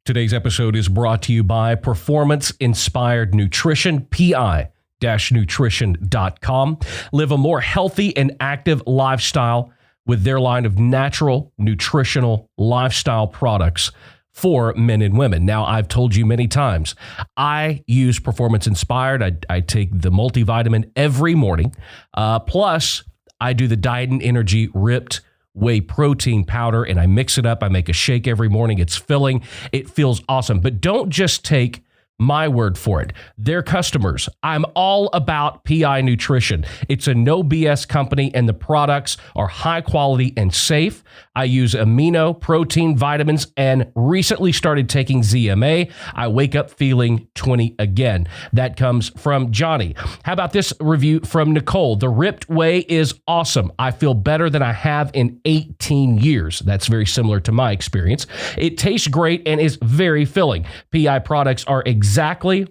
Today's episode is brought to you by Performance Inspired Nutrition, PI-nutrition.com. Live a more healthy and active lifestyle with their line of natural, nutritional lifestyle products for men and women. Now, I've told you many times, I use Performance Inspired. I take the multivitamin every morning. Plus, I do the Diet and Energy Ripped Whey protein powder, and I mix it up. I make a shake every morning. It's filling. It feels awesome. But don't just take my word for it. They're customers. I'm all about PI Nutrition. It's a no BS company, and the products are high quality and safe. I use amino, protein, vitamins, and recently started taking ZMA. I wake up feeling 20 again. That comes from Johnny. How about this review from Nicole? The Ripped Whey is awesome. I feel better than I have in 18 years. That's very similar to my experience. It tastes great and is very filling. PI products are exactly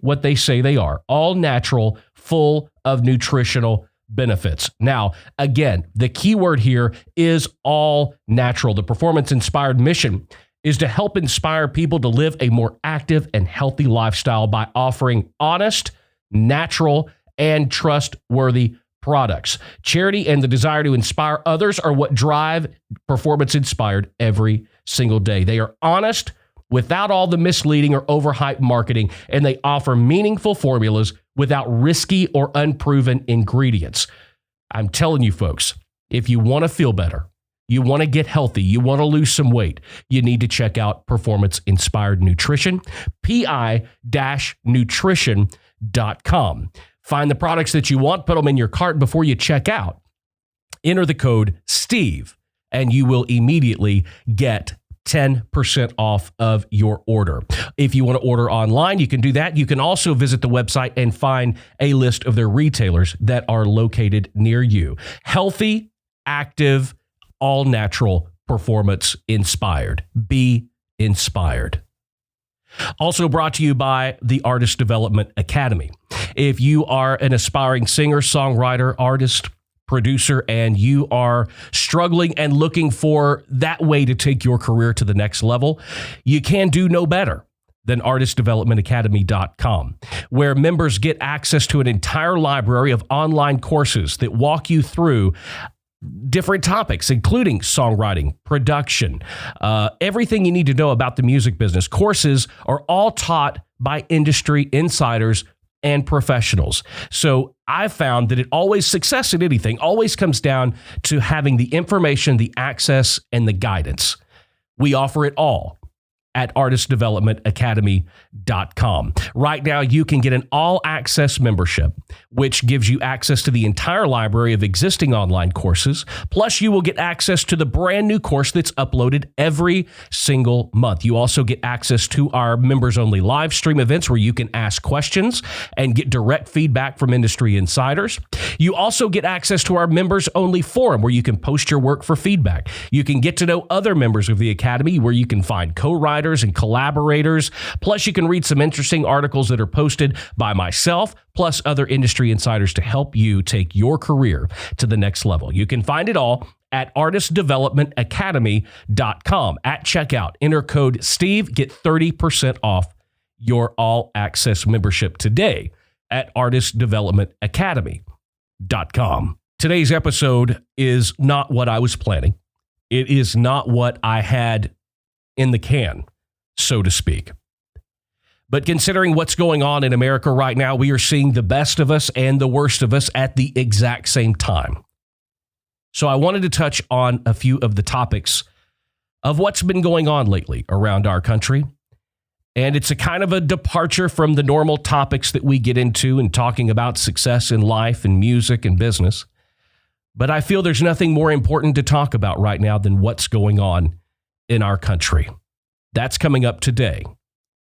what they say they are. All natural, full of nutritional benefits. Now, again, the key word here is all natural. The Performance Inspired mission is to help inspire people to live a more active and healthy lifestyle by offering honest, natural, and trustworthy products. Charity and the desire to inspire others are what drive Performance Inspired every single day. They are honest, without all the misleading or overhyped marketing, and they offer meaningful formulas without risky or unproven ingredients. I'm telling you folks, if you want to feel better, you want to get healthy, you want to lose some weight, you need to check out Performance Inspired Nutrition, PI-nutrition.com. Find the products that you want, put them in your cart before you check out. Enter the code STEVE, and you will immediately get 10% off of your order. If you want to order online, you can do that. You can also visit the website and find a list of their retailers that are located near you. Healthy, active, all natural, Performance Inspired. Be inspired. Also brought to you by the Artist Development Academy. If you are an aspiring singer, songwriter, artist, producer, and you are struggling and looking for that way to take your career to the next level, you can do no better than artistdevelopmentacademy.com, where members get access to an entire library of online courses that walk you through different topics, including songwriting, production, everything you need to know about the music business. Courses are all taught by industry insiders and professionals. So I found that success in anything always comes down to having the information, the access, and the guidance. We offer it all at artistdevelopmentacademy.com. Right now, you can get an all-access membership, which gives you access to the entire library of existing online courses. Plus, you will get access to the brand new course that's uploaded every single month. You also get access to our members-only live stream events where you can ask questions and get direct feedback from industry insiders. You also get access to our members-only forum where you can post your work for feedback. You can get to know other members of the Academy where you can find co-writers and collaborators. Plus, you can read some interesting articles that are posted by myself, plus other industry insiders to help you take your career to the next level. You can find it all at artistdevelopmentacademy.com. At checkout, enter code STEVE, get 30% off your all-access membership today at artistdevelopmentacademy.com. Today's episode is not what I was planning. It is not what I had in the can, so to speak. But considering what's going on in America right now, we are seeing the best of us and the worst of us at the exact same time. So I wanted to touch on a few of the topics of what's been going on lately around our country. And it's a kind of a departure from the normal topics that we get into and talking about success in life and music and business. But I feel there's nothing more important to talk about right now than what's going on in our country. That's coming up today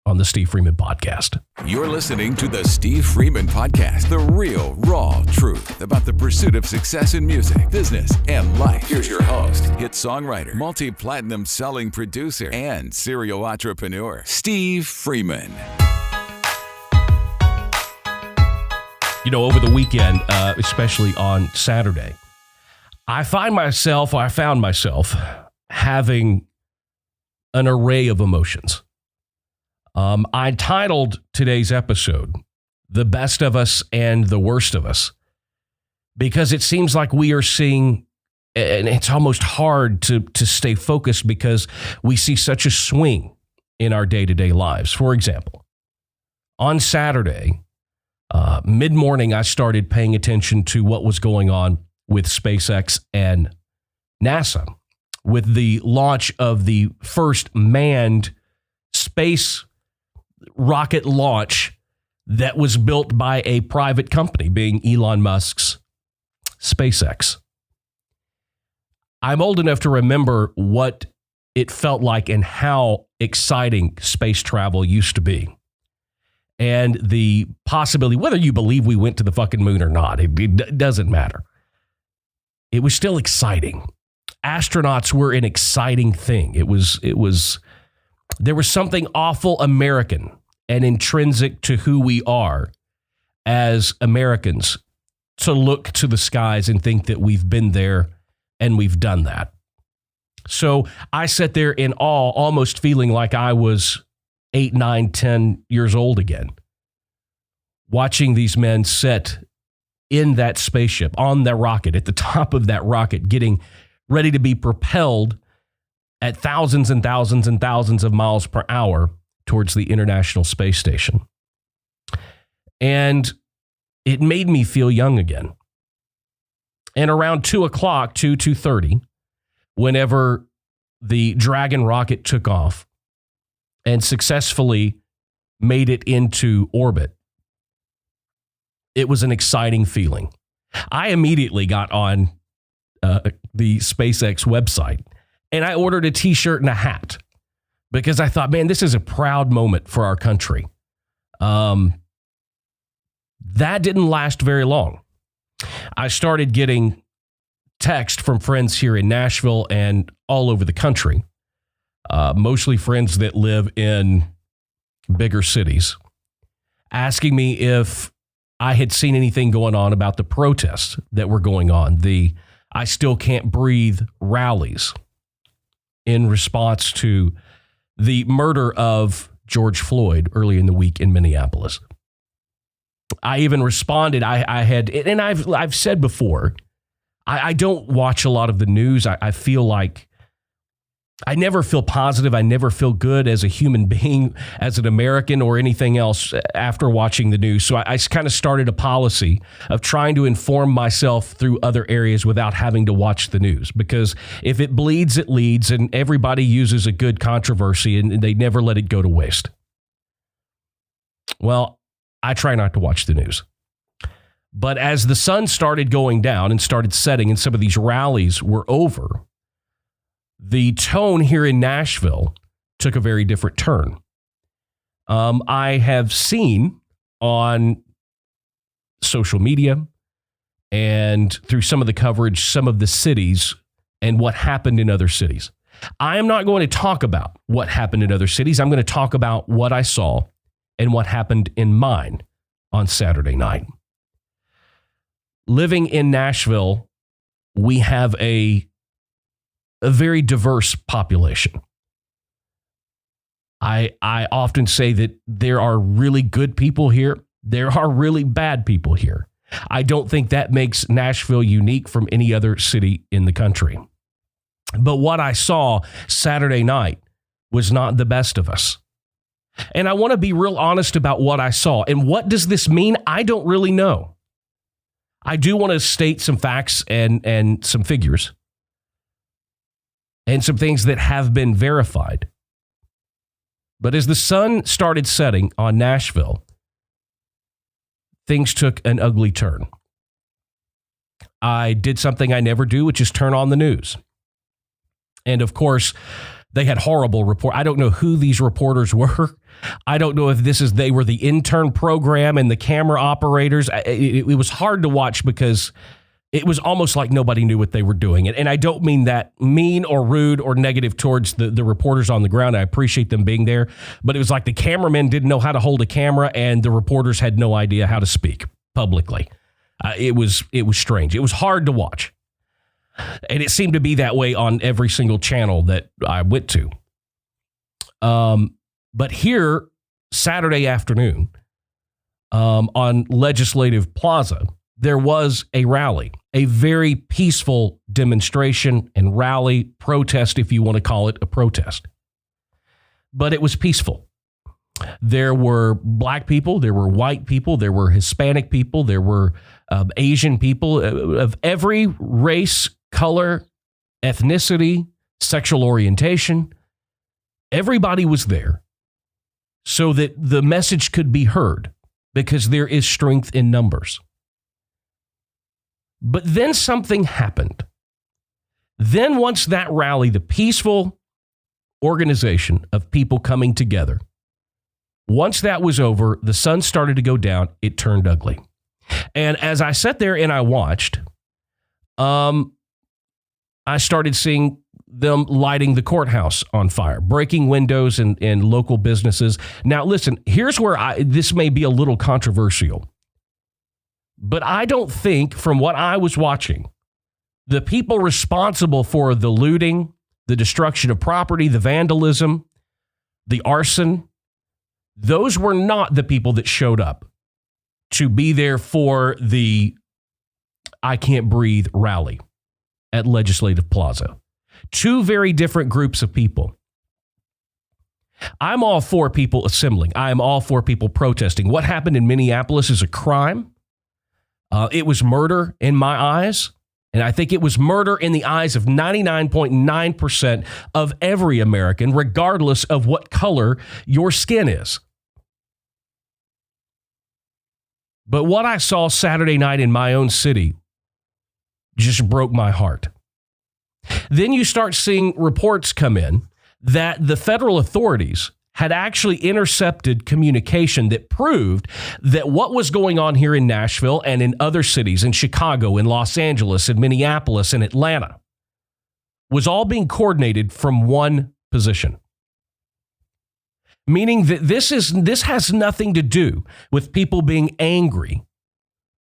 on the Steve Freeman Podcast. You're listening to the Steve Freeman Podcast, the real, raw truth about the pursuit of success in music, business, and life. Here's your host, hit songwriter, multi-platinum selling producer, and serial entrepreneur, Steve Freeman. You know, over the weekend, especially on Saturday, I found myself having an array of emotions. I titled today's episode, The Best of Us and the Worst of Us, because it seems like we are seeing, and it's almost hard to stay focused because we see such a swing in our day-to-day lives. For example, on Saturday, mid-morning, I started paying attention to what was going on with SpaceX and NASA with the launch of the first manned space rocket launch that was built by a private company, being Elon Musk's SpaceX. I'm old enough to remember what it felt like and how exciting space travel used to be. And the possibility, whether you believe we went to the fucking moon or not, it doesn't matter. It was still exciting. Astronauts were an exciting thing. There was something awful American and intrinsic to who we are as Americans to look to the skies and think that we've been there and we've done that. So I sat there in awe, almost feeling like I was 8, 9, 10 years old again, watching these men sit in that spaceship, on that rocket, at the top of that rocket, getting ready to be propelled at thousands and thousands and thousands of miles per hour towards the International Space Station. And it made me feel young again. And around 2 o'clock, 2:30, whenever the Dragon rocket took off and successfully made it into orbit, it was an exciting feeling. I immediately got on the SpaceX website and I ordered a t-shirt and a hat because I thought, man, this is a proud moment for our country. That didn't last very long. I started getting text from friends here in Nashville and all over the country, mostly friends that live in bigger cities, asking me if I had seen anything going on about the protests that were going on, the I Still Can't Breathe rallies in response to the murder of George Floyd early in the week in Minneapolis. I even responded, I had, and I've said before, I don't watch a lot of the news. I feel like I never feel positive. I never feel good as a human being, as an American or anything else after watching the news. So I kind of started a policy of trying to inform myself through other areas without having to watch the news. Because if it bleeds, it leads, and everybody uses a good controversy and they never let it go to waste. Well, I try not to watch the news. But as the sun started going down and started setting and some of these rallies were over, the tone here in Nashville took a very different turn. I have seen on social media and through some of the coverage, some of the cities and what happened in other cities. I am not going to talk about what happened in other cities. I'm going to talk about what I saw and what happened in mine on Saturday night. Living in Nashville, we have a very diverse population. I often say that there are really good people here. There are really bad people here. I don't think that makes Nashville unique from any other city in the country. But what I saw Saturday night was not the best of us. And I want to be real honest about what I saw. And what does this mean? I don't really know. I do want to state some facts and some figures and some things that have been verified. But as the sun started setting on Nashville, things took an ugly turn. I did something I never do, which is turn on the news. And of course, they had horrible report. I don't know who these reporters were. I don't know if they were the intern program and the camera operators. It was hard to watch because it was almost like nobody knew what they were doing. And I don't mean that mean or rude or negative towards the reporters on the ground. I appreciate them being there. But it was like the cameramen didn't know how to hold a camera and the reporters had no idea how to speak publicly. It was strange. It was hard to watch. And it seemed to be that way on every single channel that I went to. But here Saturday afternoon on Legislative Plaza, there was a rally, a very peaceful demonstration and rally, protest, if you want to call it a protest. But it was peaceful. There were black people, there were white people, there were Hispanic people, there were Asian people of every race, color, ethnicity, sexual orientation. Everybody was there so that the message could be heard, because there is strength in numbers. But then something happened. Then once that rally, the peaceful organization of people coming together, once that was over, the sun started to go down. It turned ugly. And as I sat there and I watched, I started seeing them lighting the courthouse on fire, breaking windows in local businesses. Now, listen, here's where this may be a little controversial, but I don't think, from what I was watching, the people responsible for the looting, the destruction of property, the vandalism, the arson, those were not the people that showed up to be there for the I Can't Breathe rally at Legislative Plaza. Two very different groups of people. I'm all for people assembling. I am all for people protesting. What happened in Minneapolis is a crime. It was murder in my eyes. And I think it was murder in the eyes of 99.9% of every American, regardless of what color your skin is. But what I saw Saturday night in my own city just broke my heart. Then you start seeing reports come in that the federal authorities had actually intercepted communication that proved that what was going on here in Nashville and in other cities, in Chicago, in Los Angeles, in Minneapolis, and Atlanta, was all being coordinated from one position. Meaning that this has nothing to do with people being angry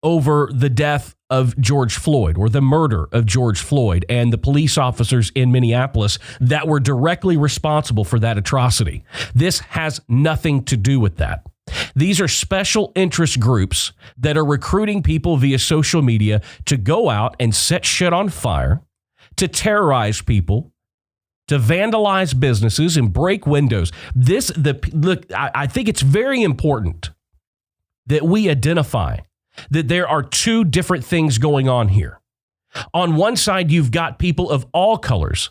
over the death of George Floyd or the murder of George Floyd and the police officers in Minneapolis that were directly responsible for that atrocity. This has nothing to do with that. These are special interest groups that are recruiting people via social media to go out and set shit on fire, to terrorize people, to vandalize businesses and break windows. I think it's very important that we identify that there are two different things going on here. On one side, you've got people of all colors,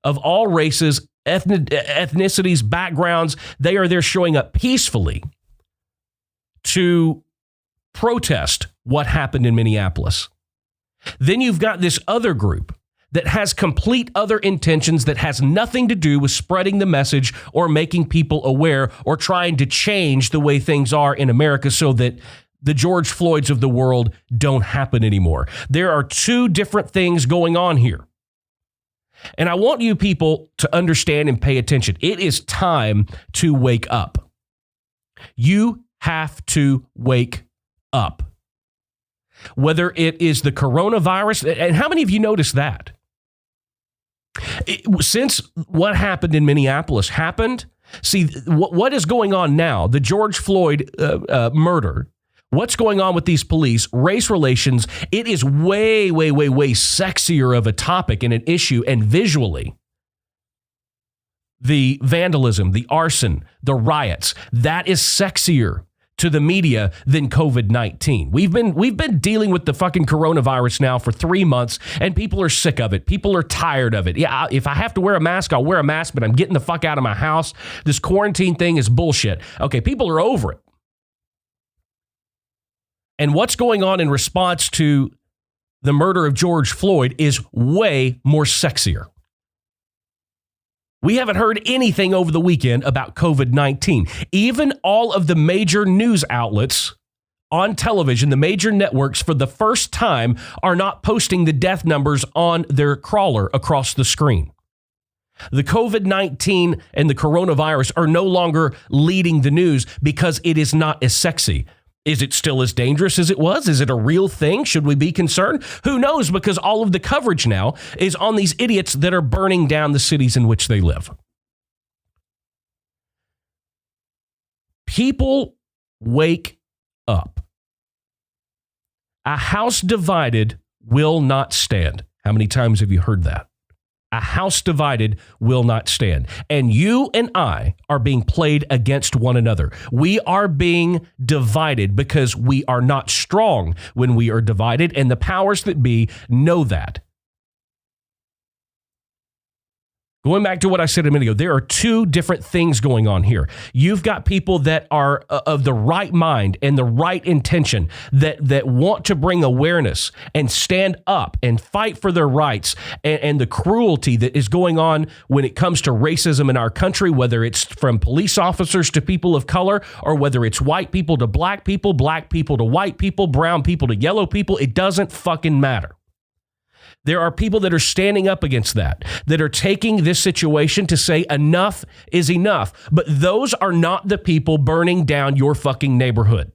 of all races, ethnicities, backgrounds. They are there showing up peacefully to protest what happened in Minneapolis. Then you've got this other group that has complete other intentions, that has nothing to do with spreading the message or making people aware or trying to change the way things are in America so that the George Floyds of the world don't happen anymore. There are two different things going on here. And I want you people to understand and pay attention. It is time to wake up. You have to wake up. Whether it is the coronavirus, and how many of you noticed that? Since what happened in Minneapolis happened, see, what is going on now, the George Floyd murder, what's going on with these police, race relations, it is way, way, way, way sexier of a topic and an issue. And visually, the vandalism, the arson, the riots, that is sexier to the media than COVID-19. We've been dealing with the fucking coronavirus now for 3 months, and people are sick of it. People are tired of it. Yeah, if I have to wear a mask, I'll wear a mask, but I'm getting the fuck out of my house. This quarantine thing is bullshit. Okay, people are over it. And what's going on in response to the murder of George Floyd is way more sexier. We haven't heard anything over the weekend about COVID-19. Even all of the major news outlets on television, the major networks, for the first time, are not posting the death numbers on their crawler across the screen. The COVID-19 and the coronavirus are no longer leading the news because it is not as sexy. Is it still as dangerous as it was? Is it a real thing? Should we be concerned? Who knows? Because all of the coverage now is on these idiots that are burning down the cities in which they live. People, wake up. A house divided will not stand. How many times have you heard that? A house divided will not stand. And you and I are being played against one another. We are being divided because we are not strong when we are divided, and the powers that be know that. Going back to what I said a minute ago, there are two different things going on here. You've got people that are of the right mind and the right intention that want to bring awareness and stand up and fight for their rights and the cruelty that is going on when it comes to racism in our country, whether it's from police officers to people of color, or whether it's white people to black people to white people, brown people to yellow people. It doesn't fucking matter. There are people that are standing up against that are taking this situation to say enough is enough. But those are not the people burning down your fucking neighborhood.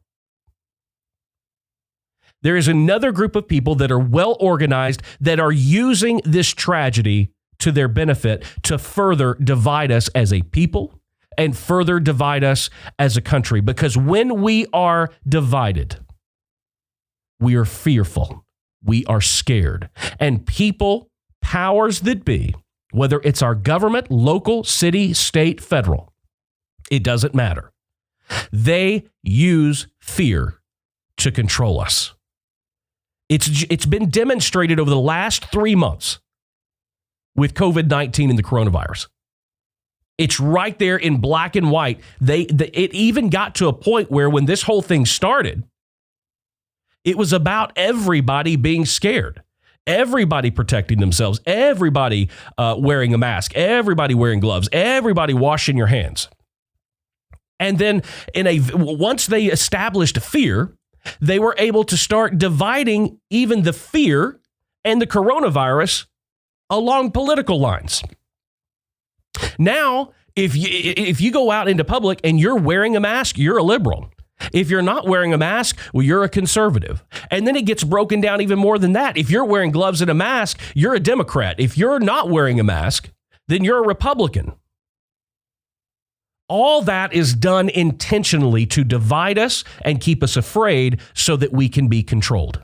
There is another group of people that are well organized that are using this tragedy to their benefit to further divide us as a people and further divide us as a country. Because when we are divided, we are fearful. We are scared. And people, powers that be, whether it's our government, local, city, state, federal, it doesn't matter. They use fear to control us. It's been demonstrated over the last 3 months with COVID-19 and the coronavirus. It's right there in black and white. It even got to a point where when this whole thing started, it was about everybody being scared, everybody protecting themselves, everybody wearing a mask, everybody wearing gloves, everybody washing your hands. And then once they established fear, they were able to start dividing even the fear and the coronavirus along political lines. Now, if you go out into public and you're wearing a mask, you're a liberal. If you're not wearing a mask, well, you're a conservative. And then it gets broken down even more than that. If you're wearing gloves and a mask, you're a Democrat. If you're not wearing a mask, then you're a Republican. All that is done intentionally to divide us and keep us afraid so that we can be controlled.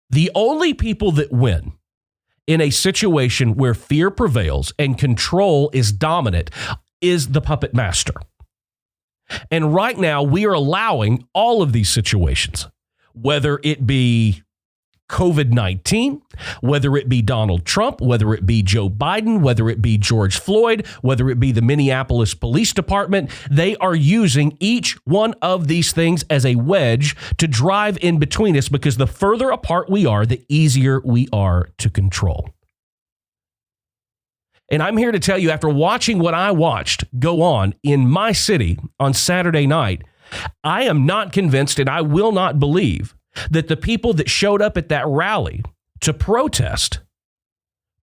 The only people that win in a situation where fear prevails and control is dominant is the puppet master. And right now, we are allowing all of these situations, whether it be COVID-19, whether it be Donald Trump, whether it be Joe Biden, whether it be George Floyd, whether it be the Minneapolis Police Department, they are using each one of these things as a wedge to drive in between us, because the further apart we are, the easier we are to control. And I'm here to tell you, after watching what I watched go on in my city on Saturday night, I am not convinced, and I will not believe, that the people that showed up at that rally to protest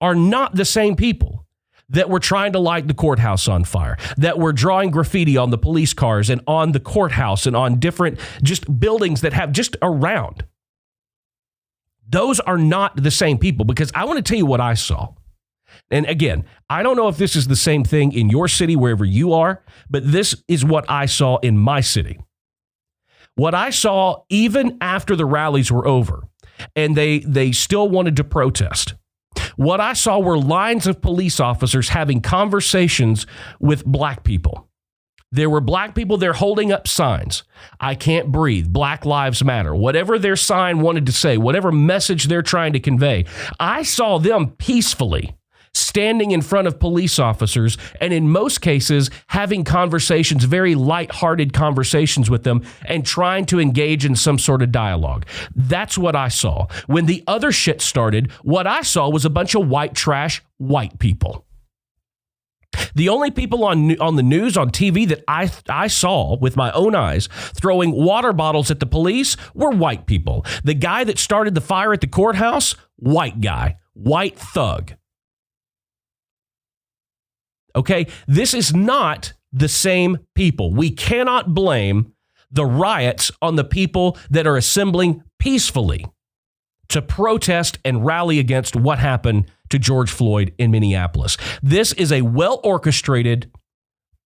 are not the same people that were trying to light the courthouse on fire, that were drawing graffiti on the police cars and on the courthouse and on different just buildings that have just around. Those are not the same people, because I want to tell you what I saw. And again, I don't know if this is the same thing in your city, wherever you are, but this is what I saw in my city. What I saw even after the rallies were over and they still wanted to protest, what I saw were lines of police officers having conversations with black people. There were black people there holding up signs. I can't breathe. Black Lives Matter. Whatever their sign wanted to say, whatever message they're trying to convey, I saw them peacefully standing in front of police officers, and in most cases having conversations, very lighthearted conversations with them, and trying to engage in some sort of dialogue. That's what I saw. When the other shit started, what I saw was a bunch of white trash white people. The only people on the news, on TV, that I saw with my own eyes throwing water bottles at the police were white people. The guy that started the fire at the courthouse, white guy, white thug. Okay, this is not the same people. We cannot blame the riots on the people that are assembling peacefully to protest and rally against what happened to George Floyd in Minneapolis. This is a well-orchestrated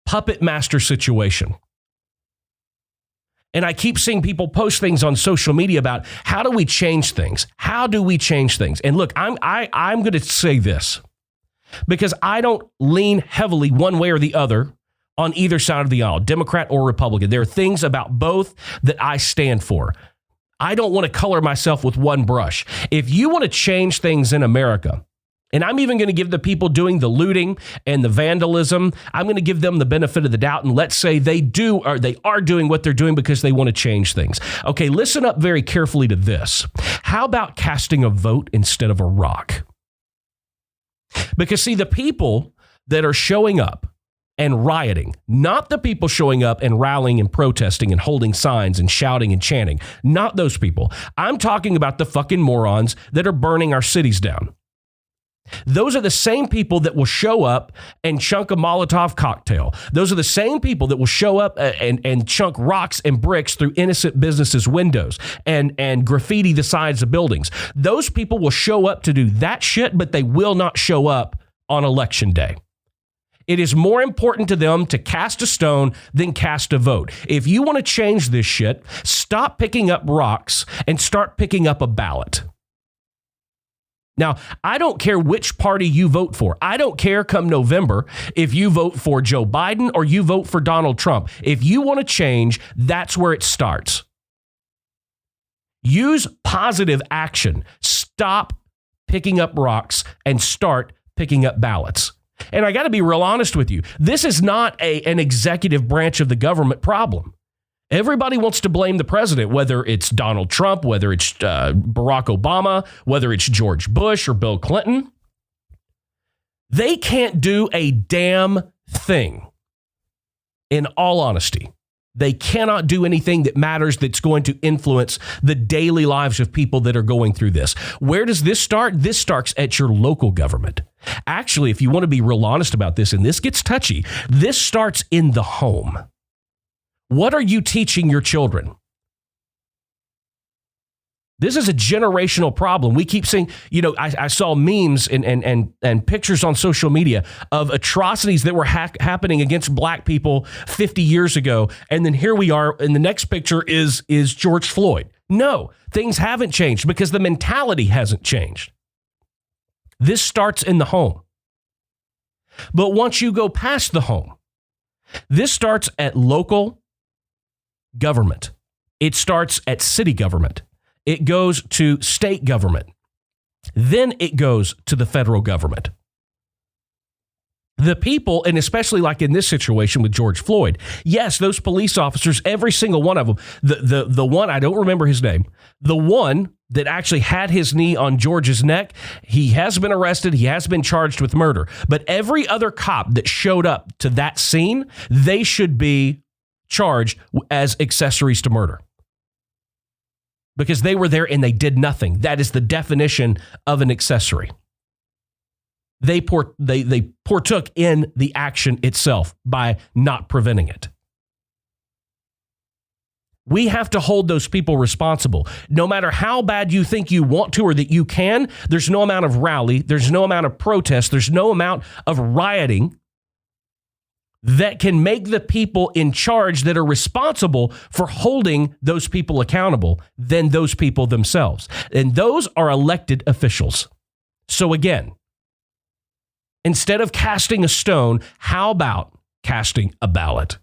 puppet master situation. And I keep seeing people post things on social media about how do we change things? How do we change things? And look, I'm going to say this because I don't lean heavily one way or the other on either side of the aisle, Democrat or Republican. There are things about both that I stand for. I don't want to color myself with one brush. If you want to change things in America, and I'm even going to give the people doing the looting and the vandalism, I'm going to give them the benefit of the doubt. And let's say they are doing what they're doing because they want to change things. Okay, listen up very carefully to this. How about casting a vote instead of a rock? Because see, the people that are showing up and rioting, not the people showing up and rallying and protesting and holding signs and shouting and chanting, not those people. I'm talking about the fucking morons that are burning our cities down. Those are the same people that will show up and chunk a Molotov cocktail. Those are the same people that will show up and chunk rocks and bricks through innocent businesses' windows and graffiti the sides of buildings. Those people will show up to do that shit, but they will not show up on election day. It is more important to them to cast a stone than cast a vote. If you want to change this shit, stop picking up rocks and start picking up a ballot. Now, I don't care which party you vote for. I don't care come November if you vote for Joe Biden or you vote for Donald Trump. If you want to change, that's where it starts. Use positive action. Stop picking up rocks and start picking up ballots. And I got to be real honest with you. This is not an executive branch of the government problem. Everybody wants to blame the president, whether it's Donald Trump, whether it's Barack Obama, whether it's George Bush or Bill Clinton. They can't do a damn thing. In all honesty, they cannot do anything that matters that's going to influence the daily lives of people that are going through this. Where does this start? This starts at your local government. Actually, if you want to be real honest about this, and this gets touchy, this starts in the home. What are you teaching your children? This is a generational problem. We keep seeing, I saw memes and pictures on social media of atrocities that were happening against black people 50 years ago. And then here we are, and the next picture is George Floyd. No, things haven't changed because the mentality hasn't changed. This starts in the home. But once you go past the home, this starts at local government. It starts at city government. It goes to state government. Then it goes to the federal government. The people, and especially like in this situation with George Floyd, yes, those police officers, every single one of them, the one, I don't remember his name, the one that actually had his knee on George's neck, he has been arrested, he has been charged with murder. But every other cop that showed up to that scene, they should be charged as accessories to murder. Because they were there and they did nothing. That is the definition of an accessory. They partook in the action itself by not preventing it. We have to hold those people responsible. No matter how bad you think you want to or that you can, there's no amount of rally, there's no amount of protest, there's no amount of rioting that can make the people in charge that are responsible for holding those people accountable than those people themselves. And those are elected officials. So again, instead of casting a stone, how about casting a ballot?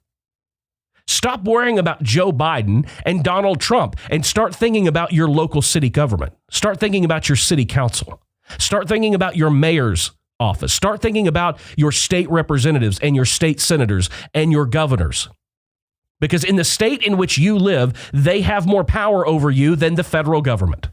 Stop worrying about Joe Biden and Donald Trump and start thinking about your local city government. Start thinking about your city council. Start thinking about your mayor's office. Start thinking about your state representatives and your state senators and your governors. Because in the state in which you live, they have more power over you than the federal government.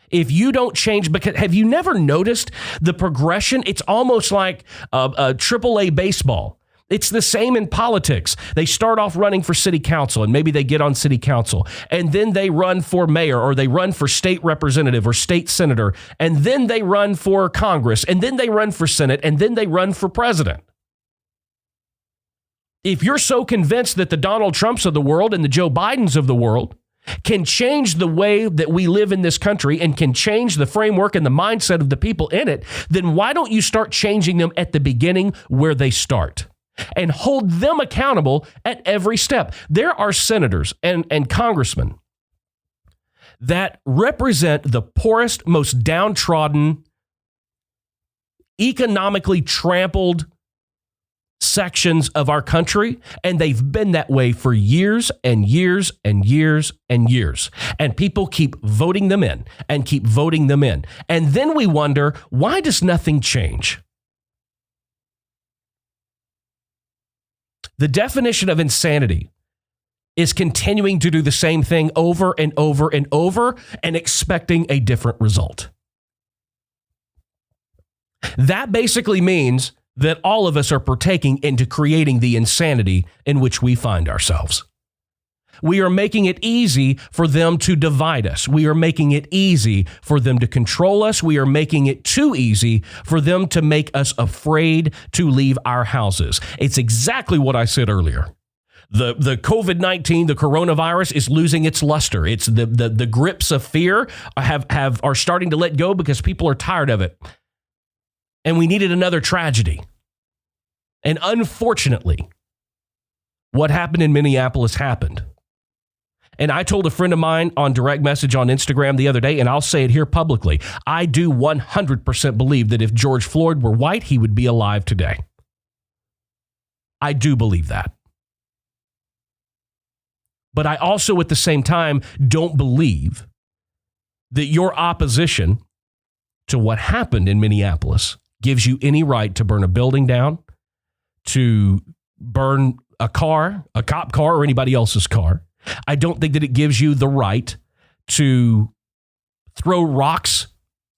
If you don't change, because have you never noticed the progression? It's almost like a AAA baseball. It's the same in politics. They start off running for city council and maybe they get on city council and then they run for mayor or they run for state representative or state senator and then they run for Congress and then they run for Senate and then they run for president. If you're so convinced that the Donald Trumps of the world and the Joe Bidens of the world can change the way that we live in this country and can change the framework and the mindset of the people in it, then why don't you start changing them at the beginning where they start? and hold them accountable at every step. There are senators and congressmen that represent the poorest, most downtrodden, economically trampled sections of our country, and they've been that way for years and years and years and years. And people keep voting them in and keep voting them in. And then we wonder, why does nothing change? The definition of insanity is continuing to do the same thing over and over and over and expecting a different result. That basically means that all of us are partaking into creating the insanity in which we find ourselves. We are making it easy for them to divide us. We are making it easy for them to control us. We are making it too easy for them to make us afraid to leave our houses. It's exactly what I said earlier. The COVID-19, the coronavirus is losing its luster. It's the grips of fear are starting to let go because people are tired of it. And we needed another tragedy. And unfortunately, what happened in Minneapolis happened. And I told a friend of mine on direct message on Instagram the other day, and I'll say it here publicly, I do 100% believe that if George Floyd were white, he would be alive today. I do believe that. But I also, at the same time, don't believe that your opposition to what happened in Minneapolis gives you any right to burn a building down, to burn a car, a cop car, or anybody else's car. I don't think that it gives you the right to throw rocks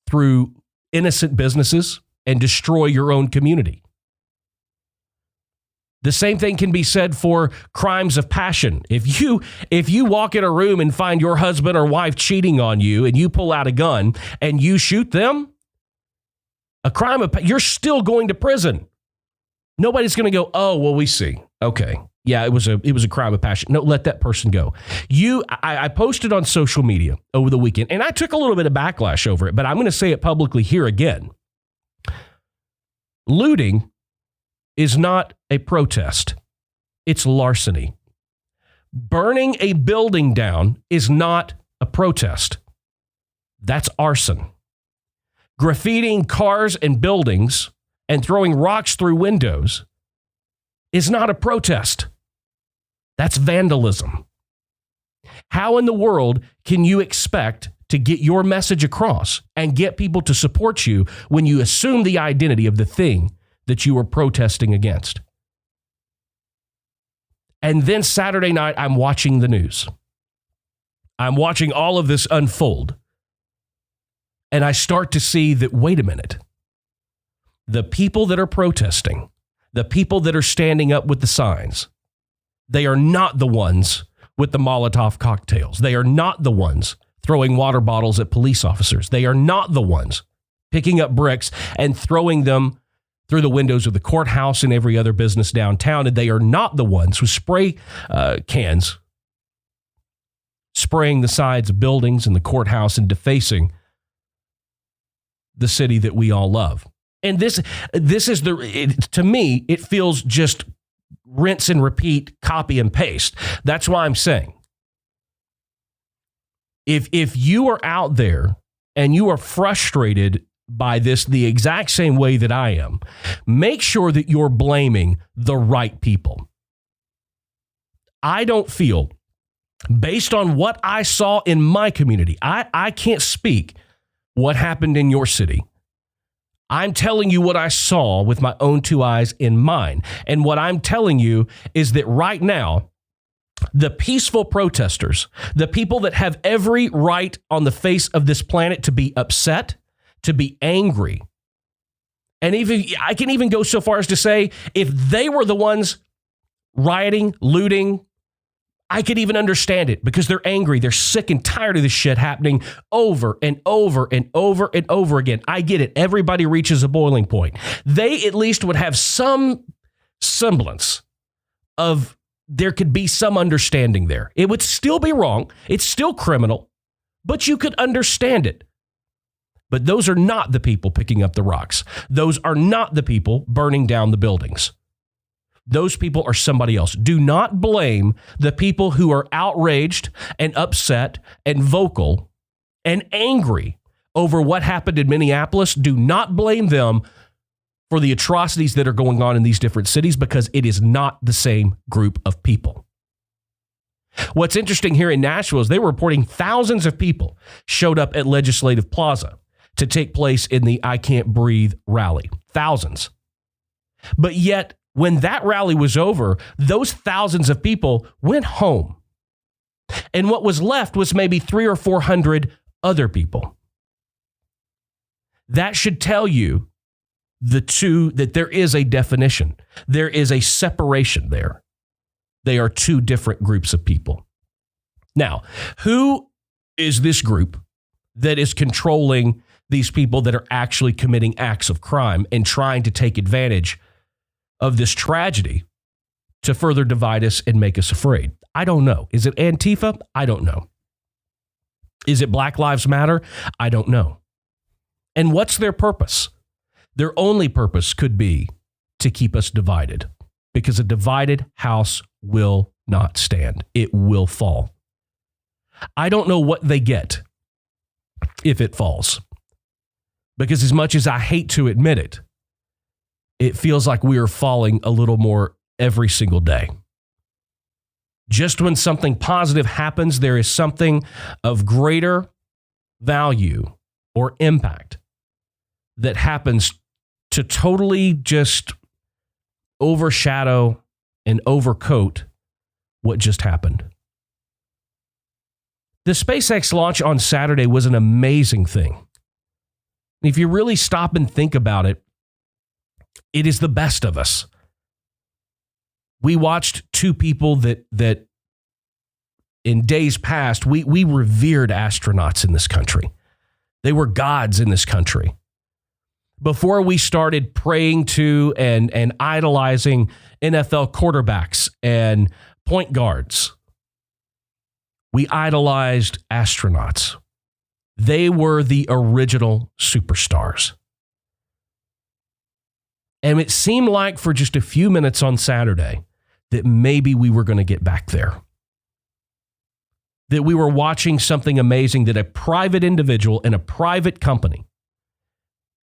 through innocent businesses and destroy your own community. The same thing can be said for crimes of passion. If you walk in a room and find your husband or wife cheating on you and you pull out a gun and you shoot them, a crime of you're still going to prison. Nobody's going to go, oh, well, we see. Okay. Yeah, it was a crime of passion. No, let that person go. I posted on social media over the weekend, and I took a little bit of backlash over it, but I'm going to say it publicly here again. Looting is not a protest. It's larceny. Burning a building down is not a protest. That's arson. Graffitiing cars and buildings and throwing rocks through windows is not a protest. That's vandalism. How in the world can you expect to get your message across and get people to support you when you assume the identity of the thing that you are protesting against? And then Saturday night, I'm watching the news. I'm watching all of this unfold. And I start to see that, wait a minute. The people that are protesting, the people that are standing up with the signs, they are not the ones with the Molotov cocktails. They are not the ones throwing water bottles at police officers. They are not the ones picking up bricks and throwing them through the windows of the courthouse and every other business downtown. And they are not the ones with spray cans spraying the sides of buildings and the courthouse and defacing the city that we all love. And this is to me, it feels just rinse and repeat, copy and paste. That's why I'm saying, if you are out there and you are frustrated by this the exact same way that I am, make sure that you're blaming the right people. I don't feel, based on what I saw in my community, I can't speak what happened in your city. I'm telling you what I saw with my own two eyes in mine. And what I'm telling you is that right now, the peaceful protesters, the people that have every right on the face of this planet to be upset, to be angry, and even I can even go so far as to say, if they were the ones rioting, looting, I could even understand it because they're angry. They're sick and tired of this shit happening over and over and over and over again. I get it. Everybody reaches a boiling point. They at least would have some semblance of there could be some understanding there. It would still be wrong. It's still criminal, but you could understand it. But those are not the people picking up the rocks. Those are not the people burning down the buildings. Those people are somebody else. Do not blame the people who are outraged and upset and vocal and angry over what happened in Minneapolis. Do not blame them for the atrocities that are going on in these different cities, because it is not the same group of people. What's interesting here in Nashville is they were reporting thousands of people showed up at Legislative Plaza to take place in the I Can't Breathe rally. Thousands. But yet, when that rally was over, those thousands of people went home. And what was left was maybe 300 or 400 other people. That should tell you that there is a definition. There is a separation there. They are two different groups of people. Now, who is this group that is controlling these people that are actually committing acts of crime and trying to take advantage of this tragedy to further divide us and make us afraid? I don't know. Is it Antifa? I don't know. Is it Black Lives Matter? I don't know. And what's their purpose? Their only purpose could be to keep us divided, because a divided house will not stand. It will fall. I don't know what they get if it falls, because as much as I hate to admit it, it feels like we are falling a little more every single day. Just when something positive happens, there is something of greater value or impact that happens to totally just overshadow and overcoat what just happened. The SpaceX launch on Saturday was an amazing thing. If you really stop and think about it, it is the best of us. We watched two people that in days past, we revered astronauts in this country. They were gods in this country. Before we started praying to and idolizing NFL quarterbacks and point guards, we idolized astronauts. They were the original superstars. And it seemed like for just a few minutes on Saturday that maybe we were going to get back there. That we were watching something amazing, that a private individual in a private company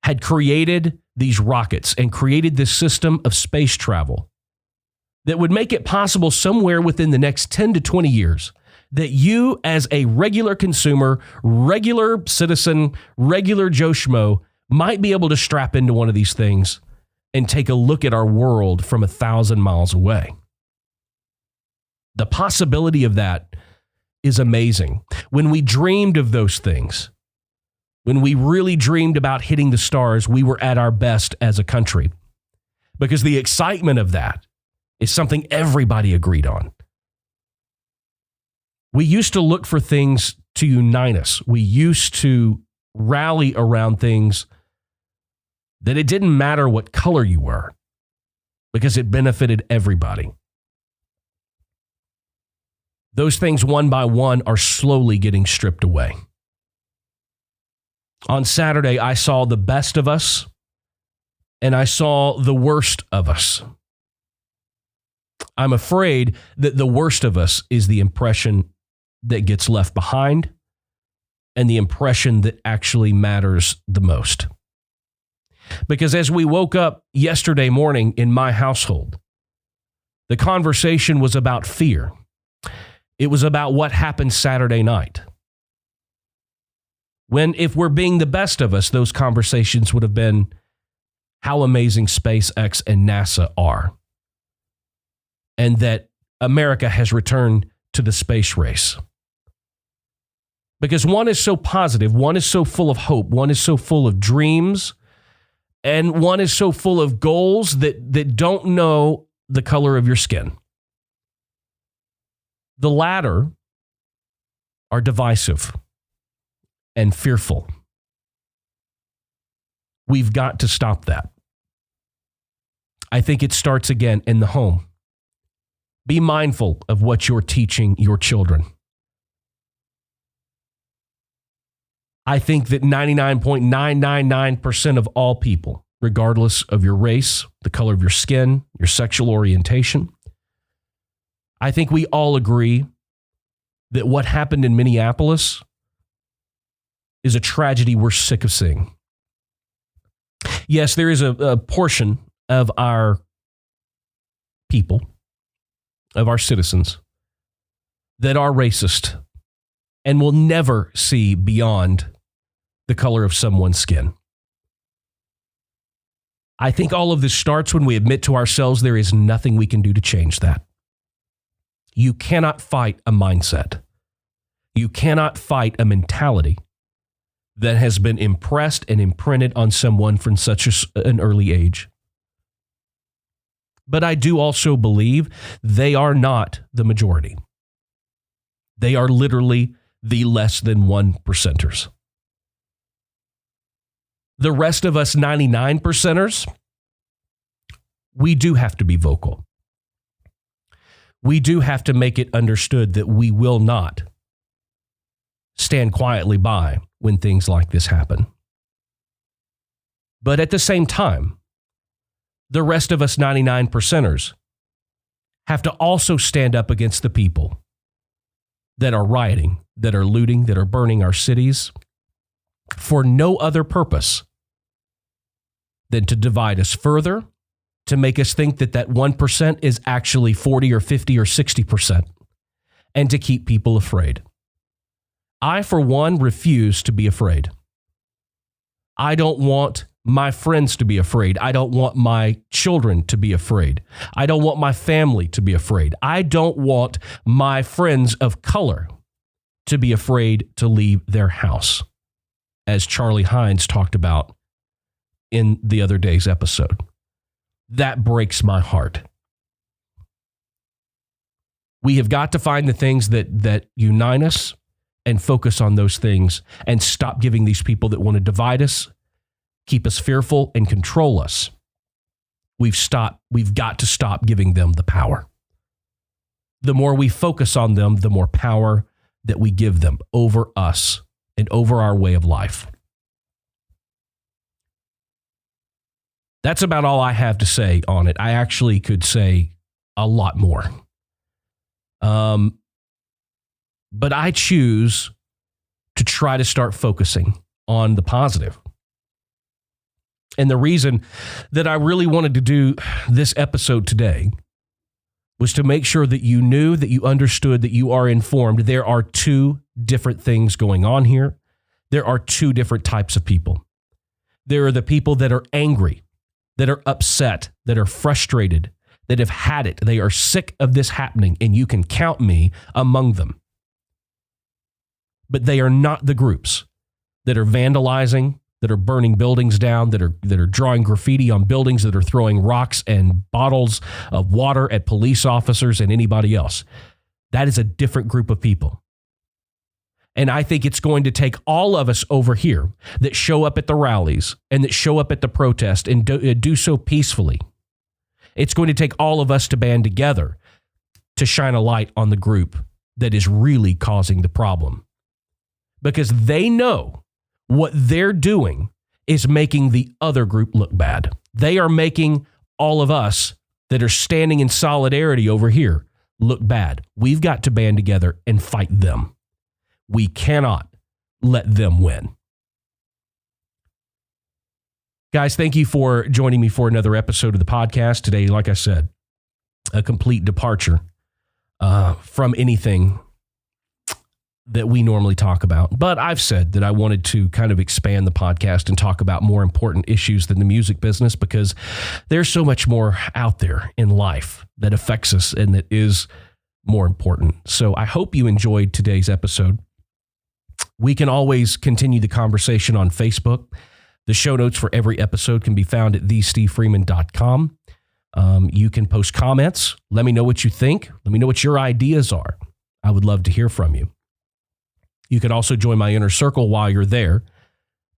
had created these rockets and created this system of space travel that would make it possible somewhere within the next 10 to 20 years that you, as a regular consumer, regular citizen, regular Joe Schmo, might be able to strap into one of these things and take a look at our world from 1,000 miles away. The possibility of that is amazing. When we dreamed of those things, when we really dreamed about hitting the stars, we were at our best as a country, because the excitement of that is something everybody agreed on. We used to look for things to unite us. We used to rally around things that it didn't matter what color you were, because it benefited everybody. Those things one by one are slowly getting stripped away. On Saturday, I saw the best of us and I saw the worst of us. I'm afraid that the worst of us is the impression that gets left behind and the impression that actually matters the most. Because as we woke up yesterday morning in my household, the conversation was about fear. It was about what happened Saturday night. When, if we're being the best of us, those conversations would have been how amazing SpaceX and NASA are, and that America has returned to the space race. Because one is so positive, one is so full of hope, one is so full of dreams, and one is so full of goals that don't know the color of your skin. The latter are divisive and fearful. We've got to stop that. I think it starts again in the home. Be mindful of what you're teaching your children. I think that 99.999% of all people, regardless of your race, the color of your skin, your sexual orientation. I think we all agree that what happened in Minneapolis is a tragedy we're sick of seeing. Yes, there is a portion of our people, of our citizens, that are racist and will never see beyond the color of someone's skin. I think all of this starts when we admit to ourselves there is nothing we can do to change that. You cannot fight a mindset. You cannot fight a mentality that has been impressed and imprinted on someone from such an early age. But I do also believe they are not the majority. They are literally the less than 1%ers. The rest of us 99%ers, we do have to be vocal. We do have to make it understood that we will not stand quietly by when things like this happen. But at the same time, the rest of us 99%ers have to also stand up against the people that are rioting, that are looting, that are burning our cities for no other purpose than to divide us further, to make us think that that 1% is actually 40 or 50 or 60%, and to keep people afraid. I, for one, refuse to be afraid. I don't want my friends to be afraid. I don't want my children to be afraid. I don't want my family to be afraid. I don't want my friends of color to be afraid to leave their house, as Charlie Hines talked about in the other day's episode. That breaks my heart. We have got to find the things that unite us and focus on those things and stop giving these people that want to divide us, keep us fearful, and control us. We've got to stop giving them the power. The more we focus on them, the more power that we give them over us and over our way of life. That's about all I have to say on it. I actually could say a lot more. But I choose to try to start focusing on the positive. And the reason that I really wanted to do this episode today was to make sure that you knew, that you understood, that you are informed. There are two different things going on here. There are two different types of people. There are the people that are angry, that are upset, that are frustrated, that have had it. They are sick of this happening, and you can count me among them. But they are not the groups that are vandalizing, that are burning buildings down, that are drawing graffiti on buildings, that are throwing rocks and bottles of water at police officers and anybody else. That is a different group of people. And I think it's going to take all of us over here that show up at the rallies and that show up at the protest and do so peacefully. It's going to take all of us to band together to shine a light on the group that is really causing the problem. Because they know what they're doing is making the other group look bad. They are making all of us that are standing in solidarity over here look bad. We've got to band together and fight them. We cannot let them win. Guys, thank you for joining me for another episode of the podcast today. Like I said, a complete departure from anything that we normally talk about. But I've said that I wanted to kind of expand the podcast and talk about more important issues than the music business, because there's so much more out there in life that affects us and that is more important. So I hope you enjoyed today's episode. We can always continue the conversation on Facebook. The show notes for every episode can be found at thestevefreeman.com. You can post comments. Let me know what you think. Let me know what your ideas are. I would love to hear from you. You can also join my inner circle while you're there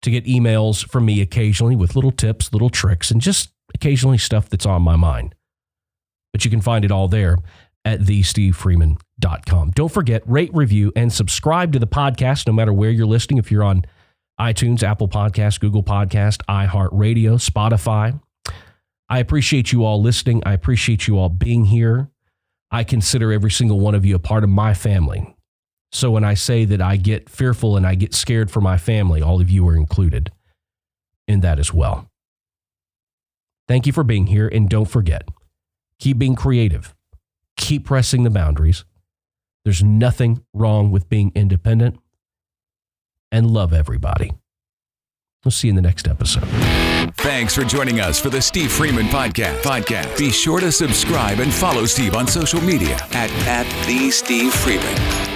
to get emails from me occasionally with little tips, little tricks, and just occasionally stuff that's on my mind. But you can find it all there at thestevefreeman.com. Don't forget, rate, review, and subscribe to the podcast no matter where you're listening. If you're on iTunes, Apple Podcast, Google Podcast, iHeartRadio, Spotify. I appreciate you all listening. I appreciate you all being here. I consider every single one of you a part of my family. So when I say that I get fearful and I get scared for my family, all of you are included in that as well. Thank you for being here. And don't forget, keep being creative. Keep pressing the boundaries. There's nothing wrong with being independent. And love everybody. We'll see you in the next episode. Thanks for joining us for the Steve Freeman Podcast. Be sure to subscribe and follow Steve on social media at the Steve Freeman.